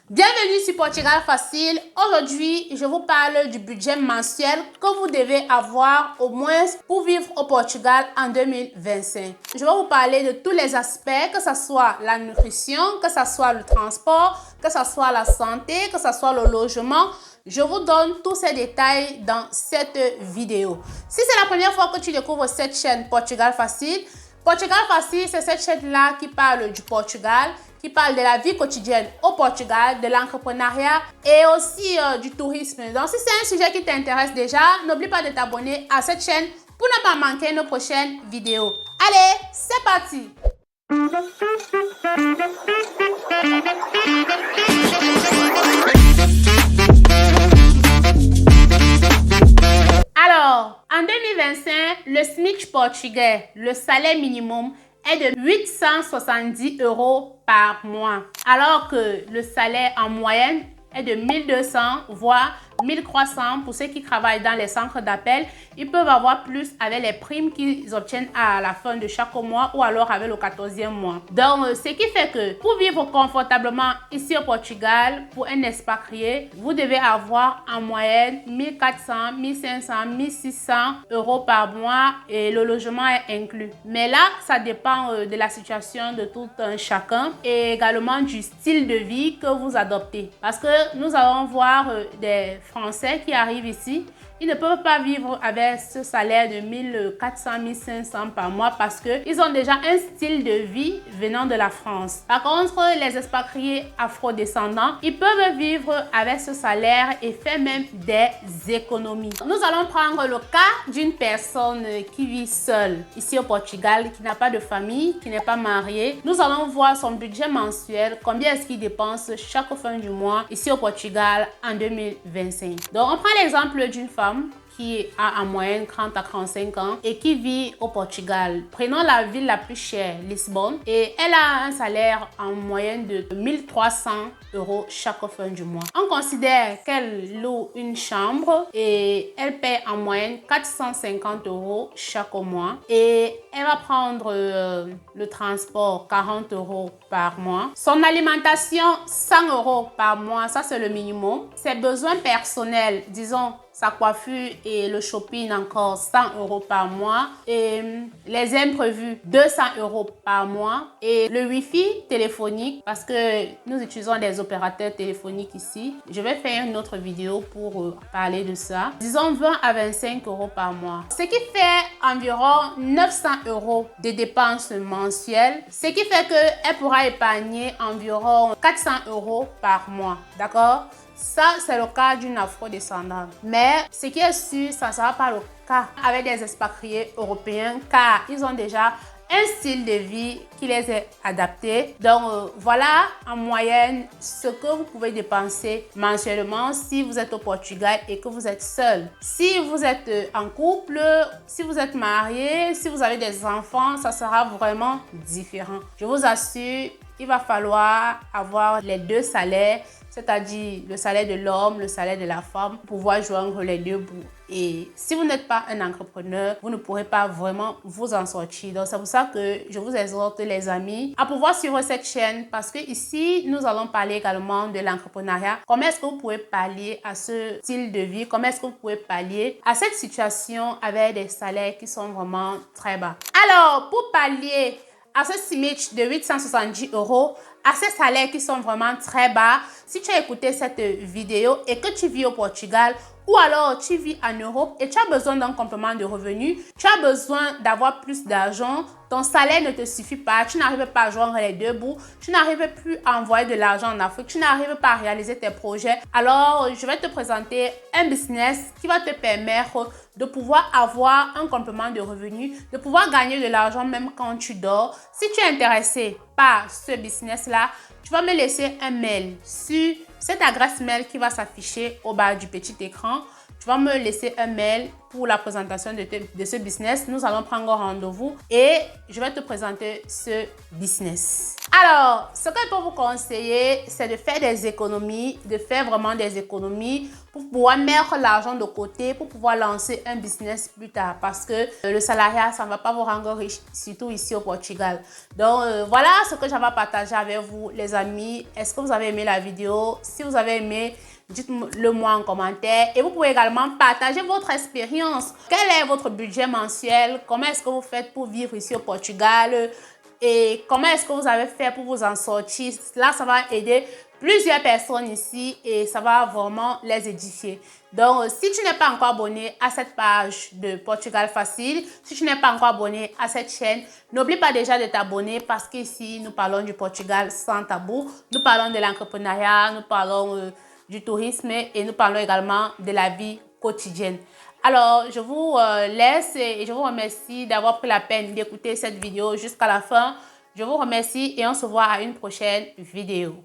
Bienvenue sur Portugal Facile. Aujourd'hui, je vous parle du budget mensuel que vous devez avoir au moins pour vivre au Portugal en 2025. Je vais vous parler de tous les aspects, que ce soit la nutrition, que ce soit le transport, que ce soit la santé, que ce soit le logement. Je vous donne tous ces détails dans cette vidéo. Si c'est la première fois que tu découvres cette chaîne Portugal Facile, c'est cette chaîne-là qui parle du Portugal, qui parle de la vie quotidienne au Portugal, de l'entrepreneuriat et aussi du tourisme. Donc, si c'est un sujet qui t'intéresse déjà, n'oublie pas de t'abonner à cette chaîne pour ne pas manquer nos prochaines vidéos. Allez, c'est parti! Alors, en 2025, le SMIC portugais, le salaire minimum, est de 870 € par mois, alors que le salaire en moyenne est de 1200 voire 1300 pour ceux qui travaillent dans les centres d'appel. Ils peuvent avoir plus avec les primes qu'ils obtiennent à la fin de chaque mois ou alors avec le 14e mois. Donc, ce qui fait que pour vivre confortablement ici au Portugal, pour un expatrié, vous devez avoir en moyenne 1400, 1500, 1600 € par mois et le logement est inclus. Mais là, ça dépend de la situation de tout un chacun et également du style de vie que vous adoptez. Parce que nous allons voir des Français qui arrivent ici, ils ne peuvent pas vivre avec ce salaire de 1400, 1500 par mois parce qu'ils ont déjà un style de vie venant de la France. Par contre, les expatriés afrodescendants, ils peuvent vivre avec ce salaire et faire même des économies. Nous allons prendre le cas d'une personne qui vit seule ici au Portugal, qui n'a pas de famille, qui n'est pas mariée. Nous allons voir son budget mensuel, combien est-ce qu'il dépense chaque fin du mois ici au Portugal en 2025. Donc, on prend l'exemple d'une femme qui a en moyenne 30 à 35 ans et qui vit au Portugal. Prenons la ville la plus chère, Lisbonne, et elle a un salaire en moyenne de 1300 € chaque fin du mois. On considère qu'elle loue une chambre et elle paie en moyenne 450 € chaque mois et elle va prendre le transport 40 € par mois. Son alimentation 100 € par mois, ça c'est le minimum. Ses besoins personnels, disons sa coiffure et le shopping encore 100 € par mois et les imprévus 200 € par mois et le wifi téléphonique parce que nous utilisons des opérateurs téléphoniques ici. Je vais faire une autre vidéo pour parler de ça. Disons 20 à 25 € par mois. Ce qui fait environ 900 € de dépenses mensuelles. Ce qui fait qu'elle pourra épargner environ 400 € par mois. D'accord? Ça, c'est le cas d'une afro-descendante. Mais ce qui est sûr, ça ne sera pas le cas avec des expatriés européens car ils ont déjà un style de vie qui les est adapté. Donc, voilà en moyenne ce que vous pouvez dépenser mensuellement si vous êtes au Portugal et que vous êtes seul. Si vous êtes en couple, si vous êtes marié, si vous avez des enfants, ça sera vraiment différent. Je vous assure, il va falloir avoir les deux salaires, c'est-à-dire le salaire de l'homme, le salaire de la femme, pour pouvoir joindre les deux bouts. Et si vous n'êtes pas un entrepreneur, vous ne pourrez pas vraiment vous en sortir. Donc, c'est pour ça que je vous exhorte, les amis, à pouvoir suivre cette chaîne parce que ici, nous allons parler également de l'entrepreneuriat. Comment est-ce que vous pouvez pallier à ce style de vie? Comment est-ce que vous pouvez pallier à cette situation avec des salaires qui sont vraiment très bas? Alors, pour pallier à ce SMIC de 870 €, à ces salaires qui sont vraiment très bas, si tu as écouté cette vidéo et que tu vis au Portugal ou alors tu vis en Europe et tu as besoin d'un complément de revenus, tu as besoin d'avoir plus d'argent, ton salaire ne te suffit pas, tu n'arrives pas à joindre les deux bouts, tu n'arrives plus à envoyer de l'argent en Afrique, tu n'arrives pas à réaliser tes projets, alors je vais te présenter un business qui va te permettre de pouvoir avoir un complément de revenus, de pouvoir gagner de l'argent même quand tu dors. Si tu es intéressé par ce business-là, tu vas me laisser un mail sur cette adresse mail qui va s'afficher au bas du petit écran. tu vas me laisser un mail pour la présentation de ce business. Nous allons prendre un rendez-vous et je vais te présenter ce business. Alors, ce que je peux vous conseiller, c'est de faire des économies, de faire vraiment des économies pour pouvoir mettre l'argent de côté, pour pouvoir lancer un business plus tard. Parce que le salariat, ça ne va pas vous rendre riche, surtout ici au Portugal. Donc, voilà ce que j'avais partagé avec vous, les amis. Est-ce que vous avez aimé la vidéo? Si vous avez aimé, dites-le moi en commentaire. Et vous pouvez également partager votre expérience. Quel est votre budget mensuel? Comment est-ce que vous faites pour vivre ici au Portugal? Et comment est-ce que vous avez fait pour vous en sortir? Là, ça va aider plusieurs personnes ici et ça va vraiment les édifier. Donc, si tu n'es pas encore abonné à cette page de Portugal Facile, si tu n'es pas encore abonné à cette chaîne, n'oublie pas déjà de t'abonner parce qu'ici, nous parlons du Portugal sans tabou. Nous parlons de l'entrepreneuriat, nous parlons du tourisme et nous parlons également de la vie quotidienne. Alors, je vous laisse et je vous remercie d'avoir pris la peine d'écouter cette vidéo jusqu'à la fin. Je vous remercie et on se voit à une prochaine vidéo.